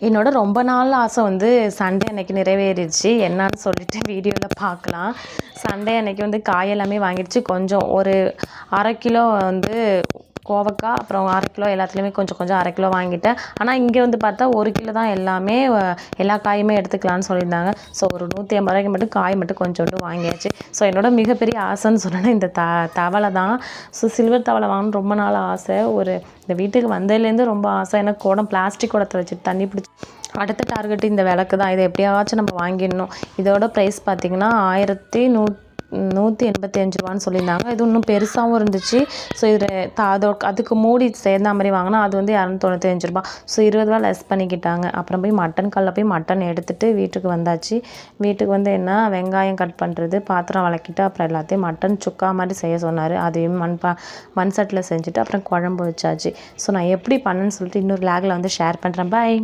என்னோட ரொம்ப நாள் ஆசை வந்து சண்டே அன்னைக்கு நிறைவேறிடுச்சு. என்னான்னு சொல்லிட்டு வீடியோவில் பார்க்கலாம். சண்டே அன்னைக்கு வந்து காய் எல்லாமே வாங்கிடுச்சு. கொஞ்சம் ஒரு 1/2 கிலோ வந்து கோவக்காய், அப்புறம் 1/2 கிலோ எல்லாத்துலேயுமே கொஞ்சம் கொஞ்சம் 1/2 கிலோ வாங்கிட்டேன். ஆனால் இங்கே வந்து பார்த்தா 1 கிலோ தான் எல்லாமே எல்லா காயுமே எடுத்துக்கலான்னு சொல்லியிருந்தாங்க. ஸோ ஒரு 150 ரூபாய்க்கு மட்டும் காய் மட்டும் கொஞ்சோண்டு வாங்கியாச்சு. ஸோ என்னோட மிகப்பெரிய ஆசைன்னு சொன்னேன்னா இந்த தவளை தான். ஸோ சில்வர் தவளை வாங்கணும்னு ரொம்ப நாள் ஆசை. இந்த வீட்டுக்கு வந்ததுலேருந்து ரொம்ப ஆசை. ஏன்னா குடம் பிளாஸ்டிக் குடத்தை வச்சுட்டு தண்ணி பிடிச்சி அடுத்த டார்கெட் இந்த விளக்கு தான். இதை எப்படியாச்சும் நம்ம வாங்கிடணும். இதோட ப்ரைஸ் பார்த்திங்கன்னா 1185 ரூபான்னு சொல்லியிருந்தாங்க. இது இன்னும் பெருசாகவும் இருந்துச்சு. ஸோ அதுக்கு மூடி சேர்ந்த மாதிரி வாங்கினா அது வந்து 295 ரூபா. ஸோ 20 ரூபா லெஸ் பண்ணிக்கிட்டாங்க. அப்புறம் போய் மட்டன் கல்லில் போய் மட்டன் எடுத்துகிட்டு வீட்டுக்கு வந்தாச்சு. வீட்டுக்கு வந்து என்ன வெங்காயம் கட் பண்ணுறது, பாத்திரம் விளக்கிட்டு, அப்புறம் எல்லாத்தையும் மட்டன் சுக்கா மாதிரி செய்ய சொன்னார். அதையும் மண் சட்டில் செஞ்சுட்டு அப்புறம் குழம்பு வச்சாச்சு. ஸோ நான் எப்படி பண்ணேன்னு சொல்லிட்டு இன்னொரு லேகில் வந்து ஷேர் பண்ணுறேன். பாய்.